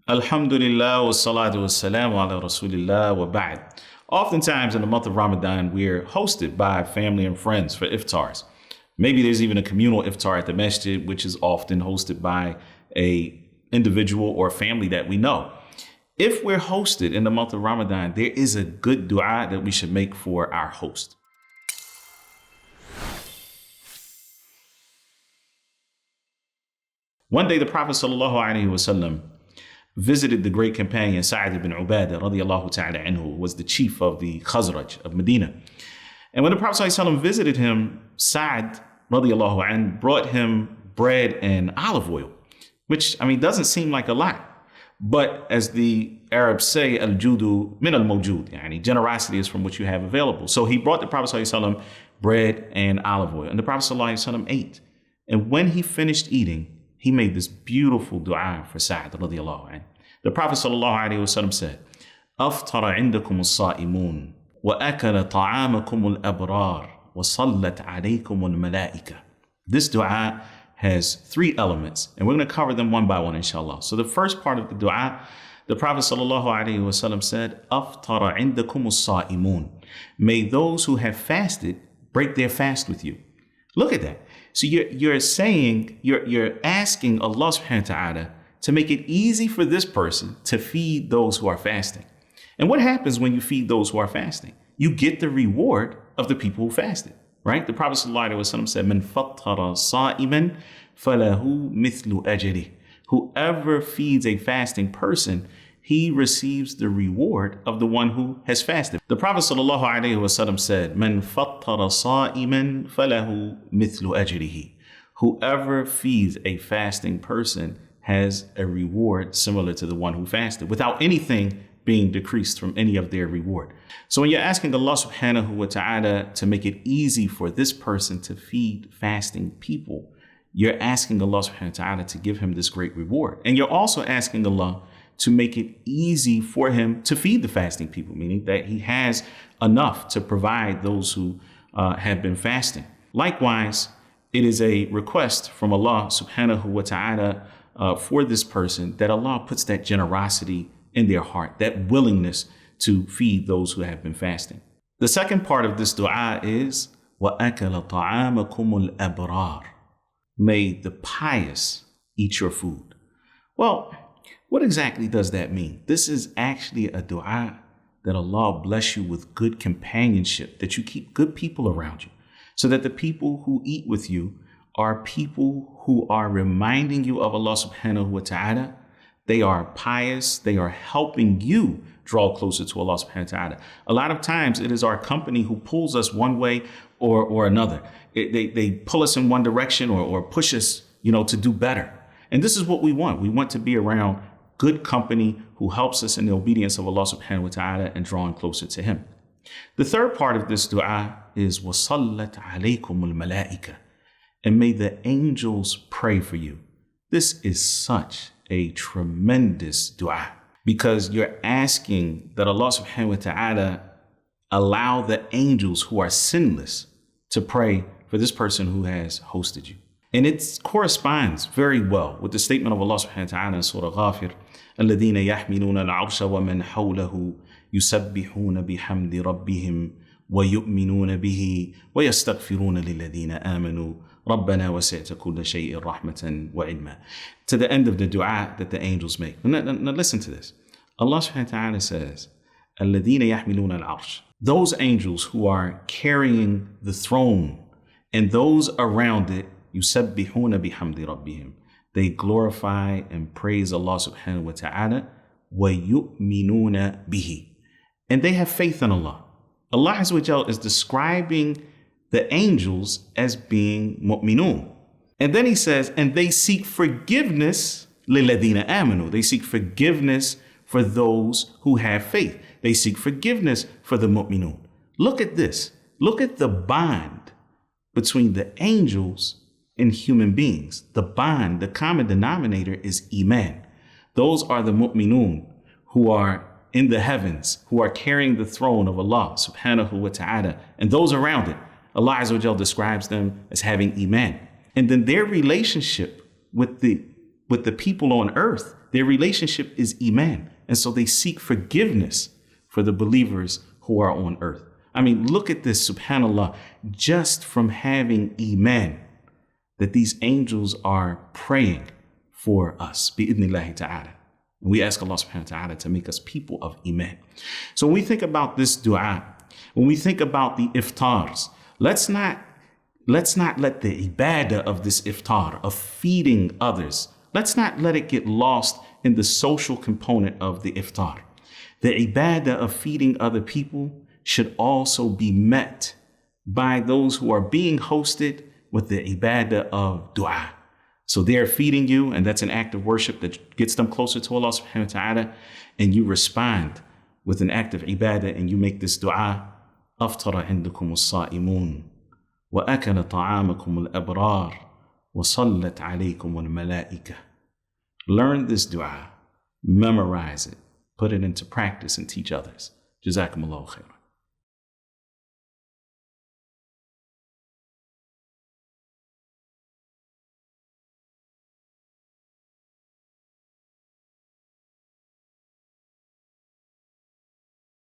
Alhamdulillah, wa-salatu wa-salamu ala rasulillah wa ba'd. Oftentimes in the month of Ramadan, we're hosted by family and friends for iftars. Maybe there's even a communal iftar at the masjid, which is often hosted by a individual or family that we know. If we're hosted in the month of Ramadan, there is a good dua that we should make for our host. One day, the Prophet ﷺ visited the great companion Sa'd ibn Ubadah radiallahu ta'ala anhu, was the chief of the Khazraj of Medina. And when the Prophet ﷺ visited him, Sa'd radiallahu anhu brought him bread and olive oil, which, doesn't seem like a lot. But as the Arabs say, al-judu min al-mawjud, generosity is from what you have available. So he brought the Prophet ﷺ bread and olive oil, and the Prophet ﷺ ate. And when he finished eating, he made this beautiful dua for Sa'd radiallahu anhu. The Prophet ﷺ said, Aftara indakum al-sa'imun, wa-akala amakum al-abrar, wa-sallat alaykum al-malaika. This dua has three elements, and we're going to cover them one by one, inshallah. So the first part of the dua, the Prophet ﷺ said, Aftara indakum al-sa'imun. May those who have fasted break their fast with you. Look at that. So you're asking Allah subhanahu wa ta'ala to make it easy for this person to feed those who are fasting. And what happens when you feed those who are fasting? You get the reward of the people who fasted, right? The Prophet ﷺ said, Man fattara sa'iman falahu mithlu ajrih. Whoever feeds a fasting person, he receives the reward of the one who has fasted. The Prophet ﷺ said, Man fattara sa'iman falahu mithlu ajrihi. Whoever feeds a fasting person has a reward similar to the one who fasted, without anything being decreased from any of their reward. So when you're asking Allah subhanahu wa ta'ala to make it easy for this person to feed fasting people, you're asking Allah subhanahu wa ta'ala to give him this great reward. And you're also asking Allah to make it easy for him to feed the fasting people, meaning that he has enough to provide those who have been fasting. Likewise, it is a request from Allah subhanahu wa ta'ala for this person that Allah puts that generosity in their heart, that willingness to feed those who have been fasting. The second part of this dua is wa-akala amakum al-abrar. May the pious eat your food. Well, what exactly does that mean? This is actually a dua that Allah bless you with good companionship, that you keep good people around you, so that the people who eat with you are people who are reminding you of Allah subhanahu wa ta'ala. They are pious. They are helping you draw closer to Allah subhanahu wa ta'ala. A lot of times it is our company who pulls us one way or another. They pull us in one direction or push us, to do better. And this is what we want. We want to be around good company who helps us in the obedience of Allah subhanahu wa ta'ala and drawing closer to him. The third part of this dua is wa-sallat alaykum al-malaika. And may the angels pray for you. This is such a tremendous dua, because you're asking that Allah subhanahu wa ta'ala allow the angels who are sinless to pray for this person who has hosted you. And it corresponds very well with the statement of Allah subhanahu wa ta'ala in Surah Ghafir, الَّذِينَ يَحْمِلُونَ الْعَرْشَ وَمَنْ حَوْلَهُ يُسَبِّحُونَ بِحَمْدِ رَبِّهِمْ وَيُؤْمِنُونَ بِهِ وَيَسْتَغْفِرُونَ لِلَّذِينَ آمَنُوا رَبَّنَا وَسِعْتَ كُلَّ شَيْءٍ رَحْمَةً وَعِلْمًا. To the end of the dua that the angels make. Now listen to this. Allah subhanahu wa ta'ala says, الَّذِينَ يَحْمِلُونَ الْعَرْشَ. Those angels who are carrying the throne and those around it, يُسَبِّحُونَ بِحَمْدِ رَبِّهِمْ. They glorify and praise Allah subhanahu wa ta'ala. وَيُؤْمِنُونَ بِهِ. And they have faith in Allah. Allah Azza wa Jal is describing the angels as being mu'minun. And then he says, and they seek forgiveness لِلَّذِينَ آمَنُوا. They seek forgiveness for those who have faith. They seek forgiveness for the mu'minun. Look at this. Look at the bond between the angels and human beings. The bond, the common denominator is iman. Those are the mu'minun who are in the heavens, who are carrying the throne of Allah subhanahu wa ta'ala, and those around it. Allah Azza wa Jal describes them as having iman. And then their relationship with with the people on earth, their relationship is iman. And so they seek forgiveness for the believers who are on earth. I mean, look at this, subhanAllah, just from having iman, that these angels are praying for us, bi'idhnillahi ta'ala. We ask Allah subhanahu wa ta'ala to make us people of iman. So when we think about this dua, when we think about the iftars, let's not let the ibadah of this iftar, of feeding others, let's not let it get lost in the social component of the iftar. The ibadah of feeding other people should also be met by those who are being hosted with the ibadah of dua. So they're feeding you, and that's an act of worship that gets them closer to Allah subhanahu wa ta'ala, and you respond with an act of ibadah and you make this dua. Aftara indakum al-sa'imun, wa-akala amakum al-abrar, wa-sallat alaykum al-malaika. Learn this dua, memorize it, put it into practice, and teach others. Jazakumullahu khairan.